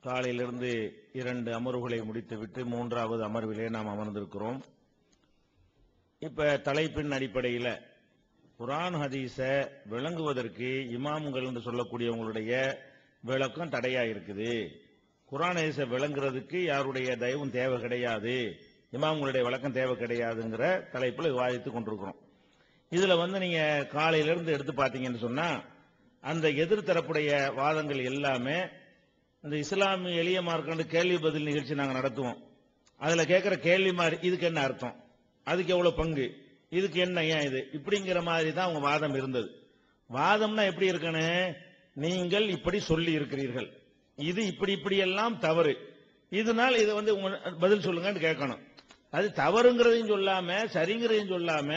காலையிலிருந்து 2 அமர்வுகளை முடித்துவிட்டு 3வது அமர்விலே நாம் அமர்ந்திருக்கிறோம். இப்ப தலைப்பின் அடிப்படையில் குர்ஆன் ஹதீஸை விளங்குவதற்கு இமாம்கள் என்று சொல்லக்கூடியவங்களுடைய விளக்கம் தடையா இருக்குது. குர்ஆன் ஹதீஸை விளங்குறதுக்கு யாருடைய தயவும் தேவை கிடையாது, இமாம்களுடைய விளக்கம் தேவை கிடையாதுங்கிற தலைப்பில் விவாதித்துக் கொண்டிருக்கிறோம். இதுல நீங்க காலையிலிருந்து எடுத்து பார்த்தீங்கன்னு சொன்னா அந்த எதிர்த்தரப்புடைய வாதங்கள் எல்லாமே இந்த இஸ்லாமிய எளிய மார்க்கண்டு கேள்வி பதில் நிகழ்ச்சி நாங்கள் நடத்துவோம். அதுல கேட்கிற கேள்வி மாதிரி இதுக்கு என்ன அர்த்தம், அதுக்கு எவ்வளவு பங்கு, இதுக்கு என்ன, ஏன் இது, இப்படிங்கிற மாதிரி தான் அவங்க வாதம் இருந்தது. வாதம்னா எப்படி இருக்கணும், நீங்கள் இப்படி சொல்லி இருக்கிறீர்கள், இது இப்படி இப்படி எல்லாம் தவறு, இதனால் இதை பதில் சொல்லுங்கன்னு கேட்கணும். அது தவறுங்கிறதையும் சொல்லாம சரிங்கிறதையும் சொல்லாம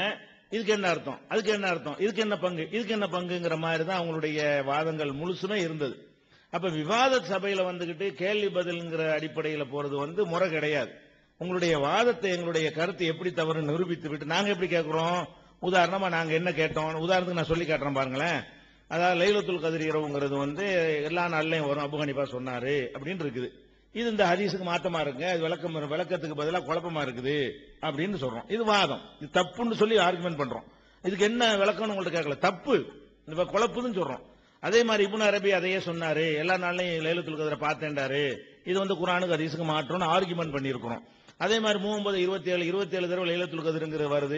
இதுக்கு என்ன அர்த்தம், அதுக்கு என்ன அர்த்தம், இதுக்கு என்ன பங்கு, இதுக்கு என்ன பங்குங்கிற மாதிரி தான் அவங்களுடைய வாதங்கள் முழுசுமே இருந்தது. அப்ப விவாத சபையில கேள்வி பதில்ங்கிற அடிப்படையில் போறது முறை கிடையாது. உங்களுடைய வாதத்தை, எங்களுடைய கருத்து எப்படி தவறு நிரூபித்து விட்டு நாங்க எப்படி கேட்கிறோம். உதாரணமா நாங்க என்ன கேட்டோம், உதாரணத்துக்கு நான் சொல்லி காட்டுறேன் பாருங்களேன். அதாவது லைலத்துல் கத்ர் இரவுங்கிறது எல்லா நாள்லயும் வரும், அபு ஹனீஃபா சொன்னாரு அப்படின்னு இருக்குது. இது இந்த ஹதீஸுக்கு மாத்தமா இருக்குங்க, இது விளக்கத்துக்கு பதிலாக குழப்பமா இருக்குது அப்படின்னு சொல்றோம். இது வாதம், இது தப்புன்னு சொல்லி ஆர்குமெண்ட் பண்றோம். இதுக்கு என்ன விளக்கம்னு உங்கள்ட்ட கேட்கல, தப்பு, இந்த குழப்புதுன்னு சொல்றோம். அதே மாதிரி இப்னு அரபி அதையே சொன்னாரு, எல்லா நாள்லயும் லைலத்துல் கத்ரை பார்த்தேன்டாரு, இது குர்ஆனுக்கு ஹதீஸுக்கு மாற்றம்னு ஆர்குமெண்ட் பண்ணியிருக்கிறோம். அதே மாதிரி 39, 27 தடவை லைலத்துல் கத்ருங்கிறது வருது.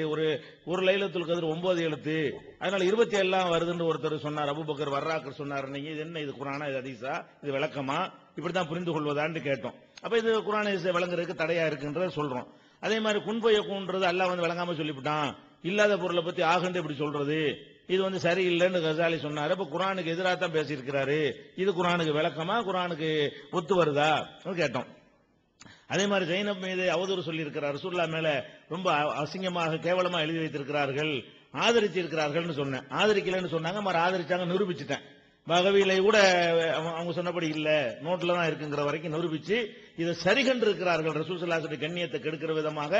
ஒரு லைலத்துல் கத்ர் 9 எழுத்து, அதனால 27 வருதுன்னு ஒருத்தர் சொன்னார், அபூபக்கர் வர்ராக்கர் சொன்னார். நீங்க இது என்ன, இது குர்ஆனா, இது ஹதீஸா, இது விளக்கமா, இப்படித்தான் புரிந்து கொள்வதான்னு கேட்டோம். அப்ப இது குர்ஆன் ஹதீஸை விளங்குறதுக்கு தடையா இருக்குன்றத சொல்றோம். அதே மாதிரி குன்பயக்கூன்றது அல்லாஹ் விளங்காம சொல்லிவிட்டான், இல்லாத பொருளை பத்தி ஆகண்டு இப்படி சொல்றது, இது சரியில்லைன்னு கசாலி சொன்னாரு. அப்ப குர்ஆனுக்கு எதிராக தான் பேசியிருக்கிறாரு, இது குர்ஆனுக்கு விளக்கமா, குர்ஆனுக்கு ஒத்து வருதா கேட்டோம். அதே மாதிரி ஜைனப் மீது அவதூறு சொல்லி இருக்கிறார், ரசூலுல்லாஹ் மேல ரொம்ப அசிங்கமாக கேவலமா எழுதி வைத்திருக்கிறார்கள், ஆதரிச்சு இருக்கிறார்கள் சொன்னேன். ஆதரிக்கலன்னு சொன்னாங்க, மாதிரி ஆதரிச்சாங்க, நிரூபிச்சுட்டேன். பகவியில கூட அவங்க சொன்னபடி இல்ல, நோட்ல தான் இருக்குங்கிற வரைக்கும் நிரூபிச்சு இதை சரி கண்டு இருக்கிறார்கள். ரசூல் ஸல்லல்லாஹு அலைஹி வஸல்லம் கண்ணியத்தை கெடுக்கிற விதமாக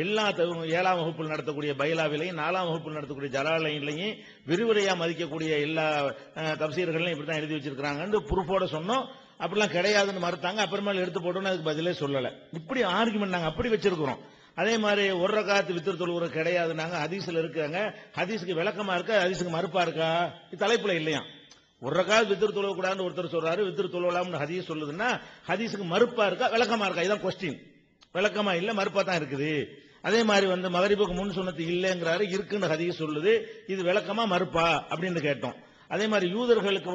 எல்லா 7ஆம் வகுப்பில் நடத்தக்கூடிய பைலாவிலையும் 4ஆம் வகுப்பில் நடத்தக்கூடிய ஜலாலையும் விரிவுரையா மதிக்கக்கூடிய எல்லா தப்சீர்களையும் இப்படித்தான் எழுதி வச்சிருக்காங்க ப்ரூஃபோட சொன்னோம். அப்படிலாம் கிடையாதுன்னு மறுத்தாங்க. அப்புறமேல எடுத்து போட்டோன்னு அதுக்கு பதிலே சொல்லல. இப்படி ஆர்குமெண்ட் நாங்க அப்படி வச்சிருக்கிறோம். அதே மாதிரி ஒரு ரகாத்து வித்ர் தொழுவுற கிடையாது, நாங்க ஹதீஸ்ல இருக்காங்க, ஹதீஸுக்கு விளக்கமா இருக்கா, ஹதீஸுக்கு மறுப்பா இருக்கா, இது தலைப்புல இல்லையா. ஒரு ரகாத் வித்ர் தொழுவ கூடாதுன்னு ஒருத்தர் சொல்றாரு, வித்ர் தொழுவலாம்னு ஹதீஸ் சொல்லுதுன்னா ஹதீஸுக்கு மறுப்பா இருக்கா, விளக்கமா இருக்கா, இதான் கொஸ்டின். விளக்கமா இல்ல, மறுப்பா தான் இருக்குது. அதே மாதிரி மகரிபுக்கு முன் சுன்னத்து இல்லைங்கிறாரு, இருக்குன்னு ஹதீஸ் சொல்லுது, இது விளக்கமா மறுப்பா அப்படின்னு கேட்டோம். அதே மாதிரி யூதர்களுக்கு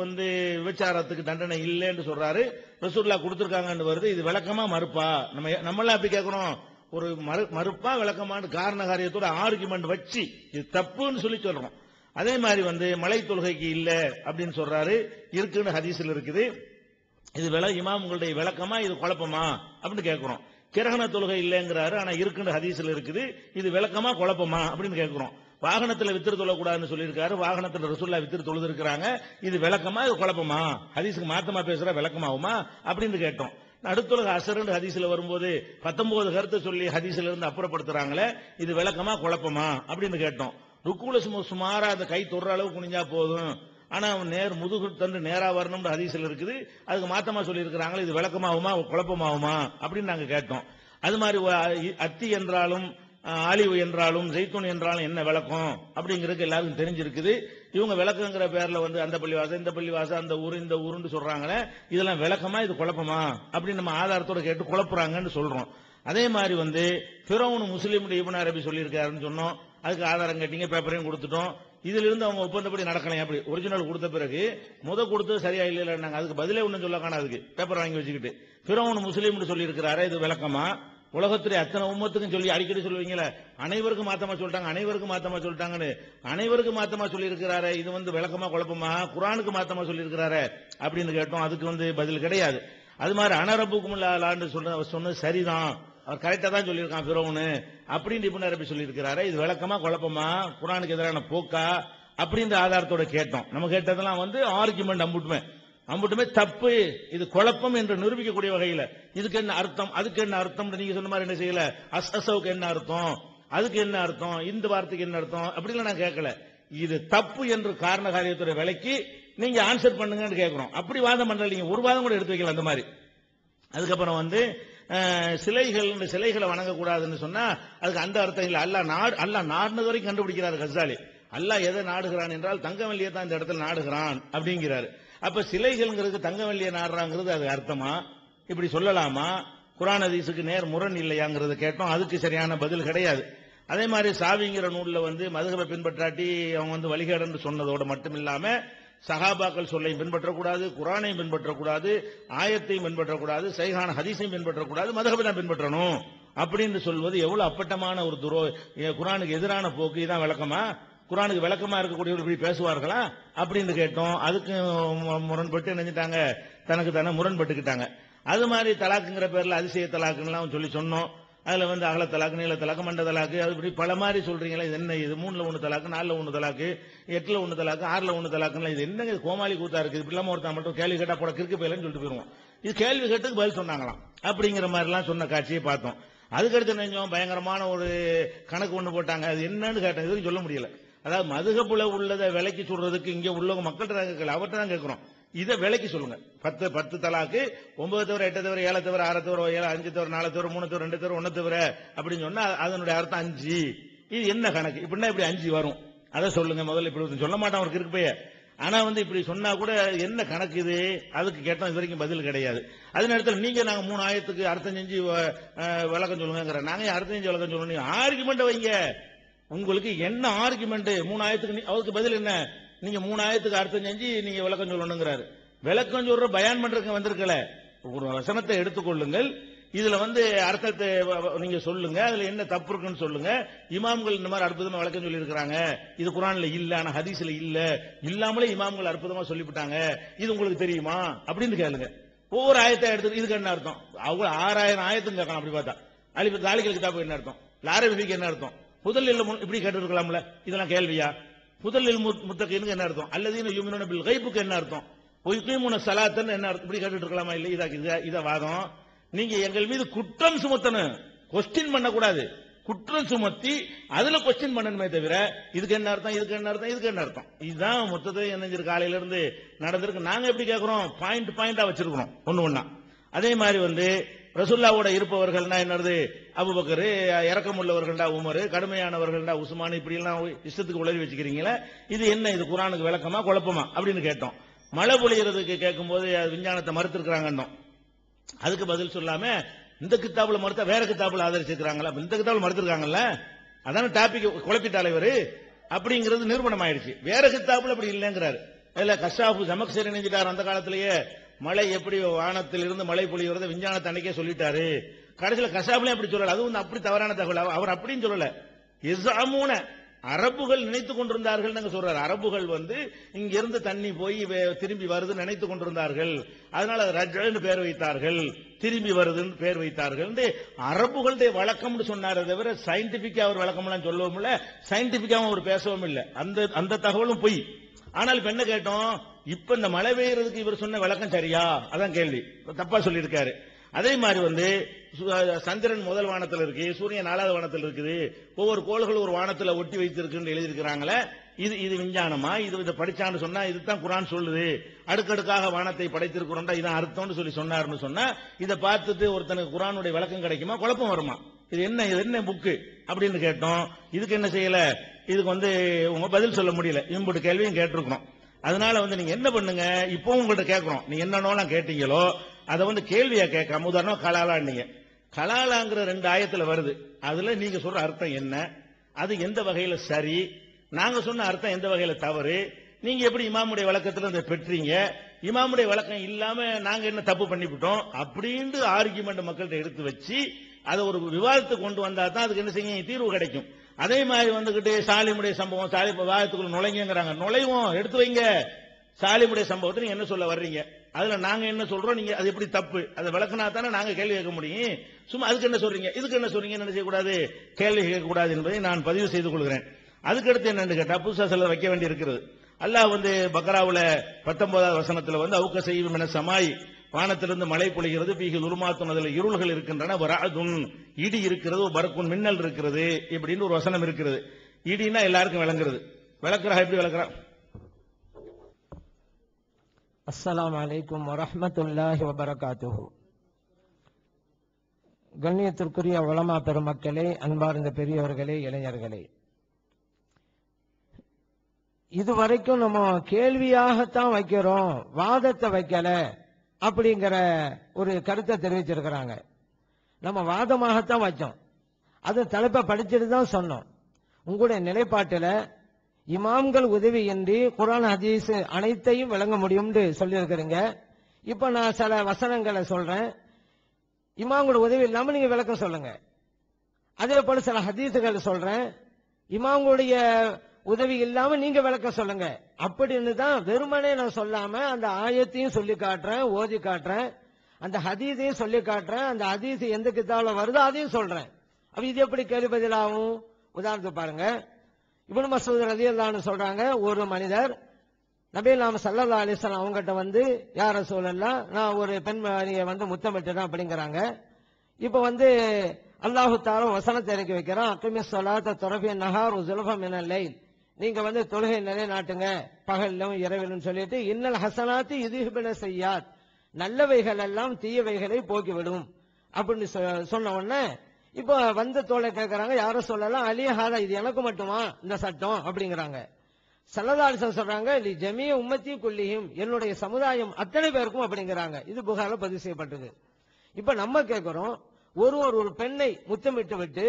விபச்சாரத்துக்கு தண்டனை இல்லைன்னு சொல்றாரு, ரசூலுல்லாஹ் கொடுத்திருக்காங்கன்னு வருது, இது விளக்கமா மறுப்பா, நம்மளாம் அப்படி கேட்கணும், ஒரு மறுப்பா விளக்கமான காரண காரியத்தோட ஆர்குமெண்ட் வச்சு இது தப்புன்னு சொல்லி சொல்றோம். அதே மாதிரி மலை தொழுகைக்கு இல்ல அப்படின்னு சொல்றாரு, இருக்குன்னு ஹதீஸ்ல இருக்குது, இது இமாம்களுடைய விளக்கமா, இது குழப்பமா அப்படின்னு கேட்கிறோம். கிரகண தொழுகை இல்லைங்கிறாரு, ஆனா இருக்குன்னு ஹதீஸ்ல இருக்குது, இது விளக்கமா குழப்பமா அப்படின்னு கேட்கிறோம். வாகனத்துல வித்திரு தொழக்கூடாதுன்னு சொல்லியிருக்காரு, வாகனத்துல ரசூலுல்லாஹ் வித்திரு தொழுது இருக்கிறாங்க, இது விளக்கமா, இது குழப்பமா, ஹதீஸுக்கு மாத்தமா பேசுற விளக்கமாகுமா அப்படின்னு கேட்டோம். அடுத்துலக அசர் ஹதீஸ்ல வரும்போது 19 கருத்தை சொல்லி ஹதீஸ்ல இருந்து அப்புறப்படுத்துறாங்களே, இது விளக்கமா குழப்பமா அப்படின்னு கேட்டோம். ருக்குல சுமாரா அந்த கை தொடுற அளவு குனிஞ்சா போதும், ஆனா முதுகு தண்டு நேரா வரணும்னு ஹதீஸ்ல இருக்குது, அதுக்கு மாத்தமா சொல்லி இருக்கிறாங்களே, இது விளக்கமாகுமா குழப்பமாகுமா அப்படின்னு நாங்க கேட்டோம். அது மாதிரி அத்தி என்றாலும் ஆலிவு என்றாலும் ஜெய்தூன் என்றாலும் என்ன விளக்கம் அப்படிங்கிறது எல்லாருக்கும் தெரிஞ்சிருக்குது. இவங்க விளக்கங்கிற பேர்ல அந்த பள்ளிவாசம், இந்த பள்ளிவாசம், அந்த ஊர், இந்த ஊருன்னு சொல்றாங்களே, இதெல்லாம் விளக்கமா, இது குழப்பமா அப்படின்னு நம்ம ஆதாரத்தோட கேட்டு குழப்புறாங்கன்னு சொல்றோம். அதே மாதிரி ஃபிரௌன் முஸ்லிம் இப்னு அரபி சொல்லியிருக்காருன்னு சொன்னோம், அதுக்கு ஆதாரம் கேட்டீங்க, பேப்பரையும் கொடுத்துட்டோம். இதுல இருந்து அவங்க ஒப்பந்தப்படி நடக்கலாம். அப்படி ஒரிஜினல் கொடுத்த பிறகு கொடுத்தது சரியா இல்ல, நாங்க அதுக்கு பதிலே ஒண்ணும் சொல்ல காணாதுக்கு பேப்பர் வாங்கி வச்சுக்கிட்டு ஃபிரௌன் முஸ்லிம் சொல்லி இருக்கிறாரு, இது விளக்கமா, உலகத்துடைய அத்தனை உம்மத்துக்கும் சொல்லி அடிக்கடி சொல்லுவீங்களே, அனைவருக்கும் மாத்தமா சொல்லிட்டாங்க, அனைவருக்கும் மாத்தமா சொல்லிட்டாங்கன்னு, அனைவருக்கும் மாத்தமா சொல்லி இருக்கிறாரு, இது விளக்கமா குழப்பமா, குர்ஆனுக்கு மாத்தமா சொல்லி இருக்கிறாரு அப்படின்னு கேட்டோம். அதுக்கு பதில் கிடையாது. அது மாதிரி அனரபுக்கும் இல்லான்னு சொன்னது சரிதான், அவர் கரெக்டா தான் சொல்லியிருக்கான் ஃபிரௌன் அப்படின்னு இப்னு அரபி சொல்லி இருக்கிறாரு, இது விளக்கமா குழப்பமா, குர்ஆனுக்கு எதிரான போக்கா அப்படின்ற ஆதாரத்தோட கேட்டோம். நம்ம கேட்டதெல்லாம் ஆர்குமெண்ட் அம்புட்டுமே தப்பு, இது குழப்பம் என்று நிரூபிக்கக்கூடிய வகையில் இதுக்கு என்ன அர்த்தம், அதுக்கு என்ன அர்த்தம், நீங்க சொன்ன மாதிரி என்ன செய்யல, அசவுக்கு என்ன அர்த்தம், அதுக்கு என்ன அர்த்தம், இந்த வார்த்தைக்கு என்ன அர்த்தம் அப்படிலாம் நான் கேட்கல. இது தப்பு என்று காரண காரியத்துறை விலைக்கு நீங்க ஆன்சர் பண்ணுங்கன்னு கேட்கிறோம். அப்படி வாதம் பண்றீங்க, ஒரு வாதம் கூட எடுத்து வைக்கல. அந்த மாதிரி அதுக்கப்புறம் வந்து சிலைகளை வணங்கக்கூடாதுன்னு சொன்னா அதுக்கு அந்த அர்த்தம் இல்ல. அல்லாஹ் நாடுனது வரைக்கும் கண்டுபிடிக்கிறார் கஸ்ஸாலி. அல்லாஹ் எதை நாடுகிறான் என்றால் தங்கவல்லியை தான் இந்த இடத்துல நாடுகிறான் அப்படிங்கிறாரு. அப்ப சிலைகள்ங்கிறது தங்கவல்லியை நாடுறாங்கிறது அது அர்த்தமா? இப்படி சொல்லலாமா? குர்ஆன் ஹதீஸுக்கு நேர் முரண் இல்லையாங்கிறது கேட்டோம். அதுக்கு சரியான பதில் கிடையாது. அதே மாதிரி சாவிங்கிற நூல்ல வந்து மதுஹபை பின்பற்றாட்டி அவங்க வந்து வழிகேடன்னு சொன்னதோட மட்டும் இல்லாம சஹாபாக்கள் சொல்லையும் பின்பற்றக்கூடாது, குர்ஆனையும் பின்பற்றக்கூடாது, ஆயத்தையும் பின்பற்றக்கூடாது, சஹீஹான ஹதீஸையும் பின்பற்றக்கூடாது, மதுஹபை தான் பின்பற்றணும் அப்படின்னு சொல்வது எவ்வளவு அப்பட்டமான ஒரு குர்ஆனுக்கு எதிரான போக்கு. இதான் விளக்கமா? குர்ஆனுக்கு விளக்கமா இருக்கக்கூடியவர்கள் இப்படி பேசுவார்களா அப்படின்னு கேட்டோம். அதுக்கு முரண்பட்டு நினைச்சிட்டாங்க, தனக்கு தானே முரண்பட்டுக்கிட்டாங்க. அது மாதிரி தலாக்குங்கிற பேர்ல அதிசய தலாக்குன்னு சொல்லி சொன்னோம். அதுல வந்து அகல தலாக்கு, நீள தலாக்கு, மண்ட தலாக்கு, அது இப்படி பல மாதிரி சொல்றீங்களா? இது என்ன? இது 3ல 1 தலாக்கு, 4ல 1 தலாக்கு, 8ல 1 தலாக்கு, 6ல 1 தலாக்குன்னா இது என்னங்க? கோமாளி கூத்தா இருக்குது. இப்படி இல்லாம ஒருத்தன் மட்டும் கேள்வி கேட்டா போட கிறுக்கு போயிலன்னு சொல்லிட்டு போயிருவோம். இது கேள்வி கேட்டுக்கு பதில் சொன்னாங்களாம் அப்படிங்கிற மாதிரி எல்லாம் சொன்ன காட்சியை பார்த்தோம். அதுக்கடுத்து நினைச்சோம் பயங்கரமான ஒரு கணக்கு ஒண்ணு போட்டாங்க. அது என்னன்னு கேட்டேன், எதுவும் சொல்ல முடியல. அதாவது மதுஹபுல உள்ளதை விலைக்கு சொல்றதுக்கு இங்க உள்ள மக்கள்கிட்ட கேட்கல, அவர்கிட்ட தான் கேட்கிறோம். இதை விலைக்கு சொல்லுங்க. 10 தலாக்கு, 9 தவிர, 8 தவிர, 7 தவிர, 6 தவிர, 7, 5 தவிர, 4 தவிர, 3 தவிர, 2 தவிர, 1 தவிர அப்படின்னு சொன்னா அதனுடைய அர்த்தம் 5. இது என்ன கணக்கு? இப்படின்னா இப்படி 5 வரும். அதை சொல்லுங்க முதல்ல. இப்படி சொல்ல மாட்டான் ஒரு கிறுக்கு பைய. ஆனா வந்து இப்படி சொன்னா கூட என்ன கணக்கு இது? அதுக்கு கேட்டோம், இது வரைக்கும் பதில் கிடையாது. அதே நேரத்தில் நீங்க நாங்க 3 ஆயத்துக்கு அர்த்தம் செஞ்சு விளக்கம் சொல்லுங்க. நாங்க அர்த்தம் செஞ்சு விளக்கம் சொல்லணும். ஆர்குமெண்ட் வைங்க. உங்களுக்கு என்ன ஆர்குமெண்ட்? 3 ஆயத்துக்கு அவருக்கு பதில் என்ன? நீங்க 3 ஆயத்துக்கு அர்த்தம் செஞ்சு நீங்க விளக்கம் சொல்லணுங்கிறாரு. விளக்கம் சொல்ற பயான் பண்றதுக்கு வந்திருக்கல. ஒரு வசனத்தை எடுத்துக்கொள்ளுங்கள், இதுல வந்து அர்த்தத்தை நீங்க சொல்லுங்க, அதுல என்ன தப்பு இருக்குன்னு சொல்லுங்க. இமாம்கள் இந்த மாதிரி அற்புதமா விளக்கம் சொல்லி இருக்காங்க, இது குர்ஆன்ல இல்ல, ஆனா ஹதீஸ்ல இல்ல, இல்லாமலே இமாம்கள் அற்புதமா சொல்லிவிட்டாங்க, இது உங்களுக்கு தெரியுமா அப்படின்னு கேளுங்க. ஒவ்வொரு ஆயத்தை எடுத்து இதுக்கு என்ன அர்த்தம்? அவங்க 6000 ஆயத்தும் கேட்கலாம். அப்படி பார்த்தா அலிஃப் தாலிகல் கிதாபுக்கு என்ன அர்த்தம்? லாரபிக்கு என்ன அர்த்தம்? முதல் இப்படி கேட்டு இருக்கலாம்ல. இதெல்லாம் கேள்வியா? முதல் முத்தகீனுக்கு என்ன அர்த்தம்? அல்லதீன யுமினூன பில் கைபுக்கு என்ன அர்த்தம்? ஒய்கீமுன ஸலாத்தன் என்ன அர்த்தம்? இப்படி கேட்டுட்டு இருக்கலாமா? இல்ல. இத வாதம். நீங்க எங்கள் மீது குற்றம் சுமத்தணும், கொஸ்டின் பண்ண கூடாது. குற்றம் சுமத்தி அதுல கொஸ்டின் பண்ணணுமே தவிர இதுக்கு என்ன அர்த்தம், இதுக்கு என்ன அர்த்தம், இதுக்கு என்ன அர்த்தம், இதுதான் மொத்தத்தை என்ன காலையில இருந்து நடந்திருக்கு. நாங்க எப்படி கேட்கிறோம்? பாயிண்டா வச்சிருக்கிறோம் ஒண்ணா. அதே மாதிரி வந்து ரசூலுல்லாஹ்வோட இருப்பவர்கள்னா என்னது? அபூபக்கர், இரக்கம் உள்ளவர்கள்டா உமர், கடுமையானவர்கள்டா உஸ்மான், இப்படி எல்லாம் இஷ்டத்துக்கு உளறி வச்சுக்கிறீங்களா? இது என்ன? இது குர்ஆனுக்கு விளக்கமா குழப்பமா அப்படின்னு கேட்டோம். மழை பொழியறதுக்கு கேட்கும்போது விஞ்ஞானத்தை மறுத்திருக்கிறாங்க. அதுக்கு பதில் சொல்லாம இந்த கிதாபுல மறுத்தா வேற கிதாபுல ஆதரிச்சிருக்காங்களா? இந்த கிதாபுல மறுத்திருக்காங்கல்ல, அதான டாபிக் குழப்பி தலைவர் அப்படிங்கிறது நிரூபணம் ஆயிடுச்சு. வேற கிதாபுல அப்படி இல்லைங்கிறாரு. இல்ல கஷாஃபு ஜமக்ஷரி நினைஞ்சிட்டார் அந்த காலத்திலேயே. மழை எப்படி வானத்தில் இருந்து மழை பொழியறத விஞ்ஞானத்தை அன்னைக்கே சொல்லிட்டாரு. கடைசியில கஷாஃப்லயும் அப்படி சொல்லல. அது வந்து அப்படி தவறான தகவல். அவர் அப்படின்னு சொல்லல. இஸ்ஸாமூன அரபுகள் நினைத்துக் கொண்டிருந்தார்கள் சொல்றாரு. அரபுகள் வந்து இங்க இருந்து தண்ணி போய் திரும்பி வருது நினைத்துக் கொண்டிருந்தார்கள், அதனால ரஜ்ன்னு பேர் வைத்தார்கள், திரும்பி வருதுன்னு பேர் வைத்தார்கள். அரபுகளுடைய வழக்கம்னு சொன்னாரே தவிர சயின்டிபிக்கா அவர் வழக்கம் எல்லாம் சொல்லவும் இல்ல, சயின்டிபிக்காவும் அவர் பேசவும் இல்லை. அந்த தகவலும் பொய். ஆனால் இப்ப என்ன கேட்டோம்? இப்ப இந்த மழை பெய்யறதுக்கு இவர் சொன்ன விளக்கம் சரியா? அதான் கேள்வி. தப்பா சொல்லி இருக்காரு. அதே மாதிரி வந்து சந்திரன் முதல் வானத்தில் இருக்கு, சூரியன் 4வது வானத்தில் இருக்குது, ஒவ்வொரு கோள்கள் ஒரு வானத்தில் ஒட்டி வைத்திருக்குன்னு எழுதியிருக்கிறாங்களே, இது விஞ்ஞானமா? இது படிச்சான்னு சொன்னா இதுதான் குர்ஆன் சொல்லுது, அடுக்கடுக்காக வானத்தை படைத்திருக்கிறோம், இதான் அர்த்தம்னு சொன்னாருன்னு சொன்னா இதை பார்த்துட்டு ஒருத்தனுக்கு குர்ஆனுடைய விளக்கம் கிடைக்குமா? குழப்பம் வருமா? இது என்ன புக்கு அப்படின்னு கேட்டோம். இதுக்கு என்ன செய்யல? இதுக்கு வந்து உங்க பதில் சொல்ல முடியல. இம்புட்டு கேள்வியும் கேட்டிருக்கணும். அதனால வந்து நீங்க என்ன பண்ணுங்க, இப்போ உங்கள்கிட்ட கேட்கிறோம், நீங்க என்னென்னலாம் கேட்டீங்களோ அதை வந்து கேள்வியா கேட்காம, உதாரணம் கலாலான்னீங்க, கலாலாங்கிற 2 ஆயத்துல வருது, அதுல நீங்க சொல்ற அர்த்தம் என்ன, அது எந்த வகையில சரி, நாங்க சொன்ன அர்த்தம் எந்த வகையில தவறு, நீங்க எப்படி இமாமுடைய வழக்கத்துல இதை பெற்றீங்க, இமாமுடைய வழக்கம் இல்லாம நாங்க என்ன தப்பு பண்ணிவிட்டோம் அப்படின்னு ஆர்கியுமெண்ட் மக்கள்கிட்ட எடுத்து வச்சு அதை ஒரு விவாதத்துக்கு கொண்டு வந்தா தான் அதுக்கு என்ன செய்ய தீர்வு கிடைக்கும். அதே மாதிரி வந்துகிட்டு சாலிமுடைய சம்பவம், விவாதத்துக்குள்ள நுழைங்கிறாங்க, நுழைவோம், எடுத்து வைங்க. சாலிமுடைய சம்பவத்தை நீங்க என்ன சொல்ல வர்றீங்க, அதுல நாங்க என்ன சொல்றோம், நீங்க அது எப்படி தப்பு, அதை விளக்குனா தானே நாங்க கேள்வி கேட்க முடியும். சும்மா அதுக்கு என்ன சொல்றீங்க, இதுக்கு என்ன சொல்றீங்க, என்ன செய்யக்கூடாது, கேள்வி கேட்கக்கூடாது என்பதை நான் பதிவு செய்து கொள்கிறேன். அதுக்கடுத்து என்னன்னு கேட்டா புதுசா சில வைக்க வேண்டி இருக்கிறது. அல்லாஹ் வந்து பக்ராவுல 19வது வசனத்துல வந்து அவுக்க செய்யும் என சமாய், வானத்திலிருந்து மழை பொழிகிறது, பீகி துருமாத்தும், அதில் இருள்கள் இருக்கின்றன, வராதுன் இடி இருக்கிறது, பரக்குன் மின்னல் இருக்கிறது, இப்படின்னு ஒரு வசனம் இருக்கிறது. இடினா எல்லாருக்கும் விளங்குறது. விளக்குறா எப்படி விளக்குறா? அஸ்ஸலாமு அலைக்கும் வரஹ்மத்துல்லாஹி வபரகாத்துஹு. கண்ணியத்திற்குரிய உலமா பெருமக்களே, அன்பார்ந்த பெரியவர்களே, இளைஞர்களே, இதுவரைக்கும் நம்ம கேள்வியாகத்தான் வைக்கிறோம், வாதத்தை வைக்கல அப்படிங்கிற ஒரு கருத்தை தெரிவிச்சிருக்கிறாங்க. நம்ம வாதமாகத்தான் வச்சோம். அது தலைப்பை படிச்சுட்டு தான் சொன்னோம். உங்களுடைய நிலைப்பாட்டில் இமாம்கள் உதவியின்றி குர்ஆன் ஹதீஸ் அனைத்தையும் விளங்க முடியும்னு சொல்லியிருக்கிறீங்க. இப்ப நான் சில வசனங்களை சொல்றேன், இமாம்களோட உதவி இல்லாம நீங்க விளக்கம் சொல்லுங்க. அதே போல சில ஹதீசுகள் சொல்றேன், இமாம்களுடைய உதவி இல்லாம நீங்க விளக்கம் சொல்லுங்க. அப்படின்னு தான் வெறுமனே நான் சொல்லாம அந்த ஆயத்தையும் சொல்லி காட்டுறேன், ஓதி காட்டுறேன், அந்த ஹதீஸையும் சொல்லி காட்டுறேன், அந்த ஹதீஸ் எந்த கிதாபுல வருதோ அதையும் சொல்றேன். அப்ப இது எப்படி கேள்வி பதிலாகும்? உதாரணத்துக்கு பாருங்க, இப்னு மஸ்ஊத் ரலியல்லாஹு அன்ஹு சொல்றாங்க, ஒரு மனிதர் நபிகள் ஸல்லல்லாஹு அலைஹி வஸல்லம் அவங்ககிட்ட வந்து, யா ரசூலல்லாஹ், நான் ஒரு பெண்மணியை முத்தமிட்டேன் அப்படிங்கிறாங்க. இப்ப அல்லாஹு தஆலா வசனத்தை இறக்கி வைக்கிறான், அகிமிஸ் ஸலாத்த தரஃபின் நஹார் வ ஸுல்ஃபன் மினல் லைல், நீங்க தொழுகை நிலைநாட்டுங்க பகலிலும் இரவிலும் சொல்லிட்டு, இன்னல் ஹஸனாத்தி யுذஹிபுன ஸய்யாத், நல்லவைகள் எல்லாம் தீயவைகளை போக்கிவிடும் அப்படின்னு சொன்ன உடனே இப்ப தோழை கேட்கறாங்க, யாரும் சொல்லலாம் அலி ஹாதா, இது எனக்கு மட்டுமா இந்த சட்டம் அப்படிங்கிறாங்க. ஸல்லல்லாஹு அலைஹி வஸல்லம் சொல்றாங்க, லி ஜமீஅ உம்மத்தி குல்லிஹிம், என்னுடைய சமுதாயம் அத்தனை பேருக்கும் அப்படிங்கிறாங்க. இது புகாரில் பதிவு செய்யப்பட்டது. இப்ப நம்ம கேட்கிறோம், ஒரு பெண்ணை முத்தமிட்டு விட்டு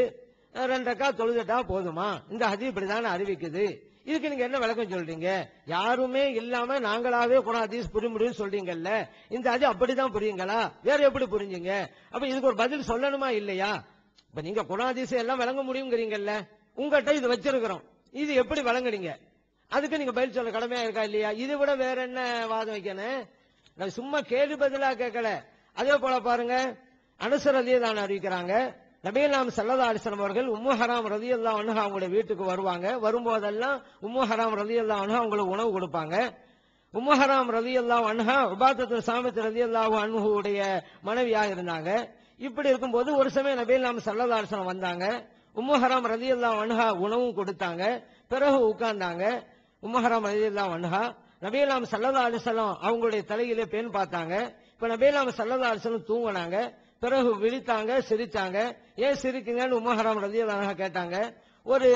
2 ரக்காத் தொழுதுட்டா போதுமா? இந்த ஹதீஸ் இப்படிதானே அறிவிக்குது, இதுக்கு நீங்க என்ன விளக்கம் சொல்றீங்க? யாருமே இல்லாம நாங்களாவே குர்ஆன் ஹதீஸ் புரிய முடியும்னு சொல்றீங்கல்ல, இந்த ஹதீஸ் அப்படிதான் புரியுங்களா, வேற எப்படி புரிஞ்சுங்க? அப்ப இதுக்கு ஒரு பதில் சொல்லணுமா இல்லையா? இப்ப நீங்க குர்ஆன் ஹதீஸ் எல்லாம் விளங்க முடியுங்கிறீங்கல்ல, உங்ககிட்ட இது வச்சிருக்கிறோம், இது எப்படி விளங்குறீங்க? அதுக்கு நீங்க பதில் சொல்ல கடமையா இருக்கா இல்லையா? இதை விட வேற என்ன வாதம் வைக்கணும்? நான் சும்மா கேள்வி பதிலா கேட்கல. அதே போல பாருங்க, அனஸ் ரலியல்லாஹு அன்ஹு அறிவிக்கிறாங்க, நபிகள் ஸல்லல்லாஹு அலைஹி வஸல்லம் அவர்கள் உம்மு ஹராம் ரலியல்லாஹு அன்ஹா அவங்களுடைய வீட்டுக்கு வருவாங்க. வரும்போதெல்லாம் உம்மு ஹராம் ரலியல்லாஹு அன்ஹா அவங்களுக்கு உணவு கொடுப்பாங்க. உம்மு ஹராம் ரலியல்லாஹு அன்ஹா உபாதத்து சாமித் ரலியல்லாஹு அன்ஹு உடைய மனைவியாக இருந்தாங்க. இப்படி இருக்கும்போது ஒரு சமயம் நபிகள் ஸல்லல்லாஹு அலைஹி வஸல்லம் வந்தாங்க. உம்மு ஹராம் ரலியல்லாஹு அன்ஹா உணவும் கொடுத்தாங்க. பிறகு உட்கார்ந்தாங்க. உம்மு ஹராம் ரலியல்லாஹு அன்ஹா நபிகள் ஸல்லல்லாஹு அலைஹி வஸல்லம் அவங்களுடைய தலையிலே பெண் பார்த்தாங்க. இப்ப நபிகள் ஸல்லல்லாஹு அலைஹி வஸல்லம் தூங்கினாங்க. பிறகு விழித்தாங்க, சிரிச்சாங்க. ஏன் சிரிக்குங்கன்னு உம்மு ஹராம் ரலியல்லாஹு அன்ஹா கேட்டாங்க. ஒரு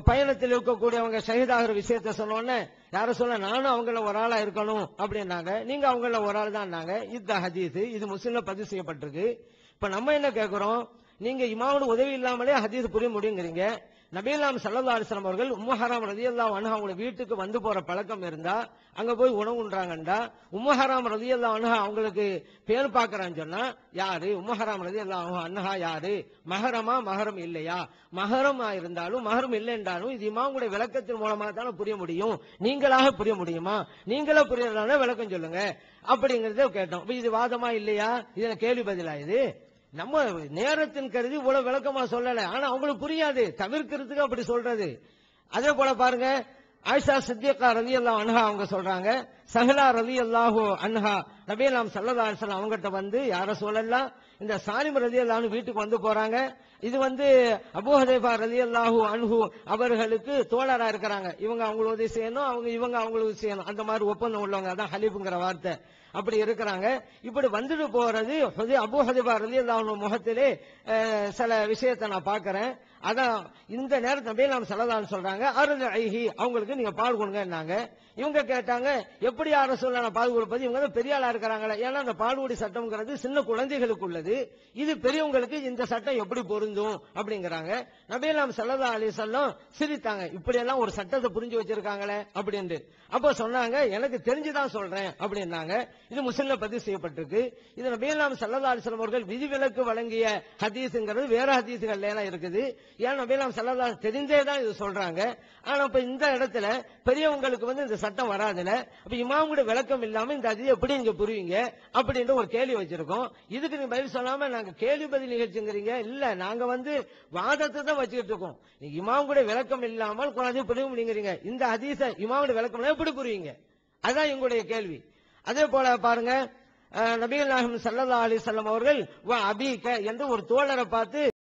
பயணத்தில் இருக்கக்கூடியவங்க ஷஹீதாகிற விஷயத்த சொன்னோன்னே, யாரும் சொல்ல நானும் அவங்கள ஒரு ஆளா இருக்கணும் அப்படின்னாங்க. நீங்க அவங்கள ஒரு ஆள் தான். இந்த ஹதீஸ் இது முஸ்லிம்ல பதிவு செய்யப்பட்டிருக்கு. இப்ப நம்ம என்ன கேட்கிறோம், நீங்க இமாமோட உதவி இல்லாமலே ஹதீஸ் புரிய முடியுங்கிறீங்க. நபிகள் ஸல்லல்லாஹு அலைஹி வஸல்லம் அவர்கள் உம்மு ஹராம் ரலியல்லாஹு அன்ஹா அவங்க வீட்டுக்கு வந்து போற பழக்கம் இருந்தா அங்க போய் உணவு உண்றாங்கண்டா, உம்மு ஹராம் ரலியல்லாஹு அன்ஹா அவங்களுக்கு பேர் பார்க்கறான்னு சொன்னா யாரு? உம்மு ஹராம் ரலியல்லாஹு அன்ஹா யாரு? மஹரமா மஹரம் இல்லையா? மஹரமா இருந்தாலும் மஹரம் இல்லை என்றாலும் இது இமாமுடைய விளக்கத்தின் மூலமா தானே புரிய முடியும், நீங்களாக புரிய முடியுமா? நீங்களா புரியறதான விளக்கம் சொல்லுங்க அப்படிங்கறத கேட்டோம். இது வாதமா இல்லையா? இது கேள்வி பதிலா? இது நம்ம நேரத்தின் கருதி இவ்வளவு விளக்கமா சொல்லல, ஆனா அவங்களுக்கு புரியாது, தவிர்க்கிறதுக்கு அப்படி சொல்றது. அதே போல பாருங்க, ஆயிஷா சித்திகா ரலியல்லாஹு அன்ஹா அவங்க சொல்றாங்க, சஹலா ரலியல்லாஹு அன்ஹா நபிகள் ஸல்லல்லாஹு அலைஹி வஸல்லம் அவங்ககிட்ட யா ரசூலல்லாஹ், இந்த சாலிம் ரலியல்லாஹு அன்ஹு வீட்டுக்கு வந்து போறாங்க. இது அபூ ஹுதைஃபா ரலியல்லாஹு அன்ஹு அவர்களுக்கு தோழரா இருக்கிறாங்க. இவங்க அவங்களுக்கு உதவி செய்யணும், இவங்க அவங்களுக்கு செய்யணும், அந்த மாதிரி ஒப்பந்தம் உள்ளவங்க, அதான் ஹலீஃப்ங்கிற வார்த்தை. அப்படி இருக்கிறாங்க. இப்படி வந்துட்டு போறது அபூ ஹுதைஃபா ரலியல்லாஹு அன்ஹு முகத்திலே சில விஷயத்தை நான் பார்க்கிறேன். அதான் இந்த நேரத்தில் நபிகள் ஸல்லல்லாஹு அலைஹி சொல்றாங்க, அர்தஇஹி, அவங்களுக்கு நீங்க பால் கொடுங்கன்னாங்க. இவங்க கேட்டாங்க, எப்படி யா ரசூலல்லாஹ் நான் பால் கொடுப்பது? இவங்க பெரிய ஆளா இருக்கிறாங்களே, ஏன்னா அந்த பால்குடி சட்டம்ங்கிறது சின்ன குழந்தைகளுக்கு உள்ளது, இது பெரியவங்களுக்கு இந்த சட்டம் எப்படி பொருந்தும் அப்படிங்கிறாங்க. நபிகள் ஸல்லல்லாஹு அலைஹி வஸல்லம் சிரித்தாங்க, இப்படி எல்லாம் ஒரு சட்டத்தை புரிஞ்சு வச்சிருக்காங்களே அப்படின்னு. அப்போ சொன்னாங்க, எனக்கு தெரிஞ்சுதான் சொல்றேன் அப்படின்னாங்க. இது முஸ்லிம்ல பதிவு செய்யப்பட்டிருக்கு. இது நபிகள் ஸல்லல்லாஹு அலைஹி வஸல்லம் அவர்கள் விதிவிலக்கு வழங்கிய ஹதீஸ்ங்கிறது வேற ஹதீஸ்கள்ல எல்லாம் இருக்குது. ஏன் நபிகள் ஸல்லல்லாஹு அலைஹி தெரிஞ்சே தான் இது சொல்றாங்க. ஆனா இப்ப இந்த இடத்துல பெரியவங்களுக்கு இந்த சட்டம் வராதுல, அப்ப இமாமுடைய விளக்கம் இல்லாம இந்த ஹதீஸ் எப்படி நீங்க புரியுங்க அப்படின்ற ஒரு கேள்வி வச்சிருக்கோம். இதுக்கு நீங்க பதில் சொல்லாம நாங்க கேள்வி பதில் நிகழ்ச்சிங்கிறீங்க. இல்ல, நாங்க வாதத்தை தான் வச்சுக்கிட்டு இருக்கோம். இமாமுடைய விளக்கம் இல்லாமல் குர்ஆனை புரிய முடியுங்கிறீங்க. இந்த ஹதீஸை இமாமுடைய விளக்கம் எப்படி புரியுங்க? அதான் எங்களுடைய கேள்வி. அதே போல பாருங்க, நபிகள் நாயகம் ஸல்லல்லாஹு அலைஹி வஸல்லம் அவர்கள் அபீக என்று ஒரு தோழரை பார்த்து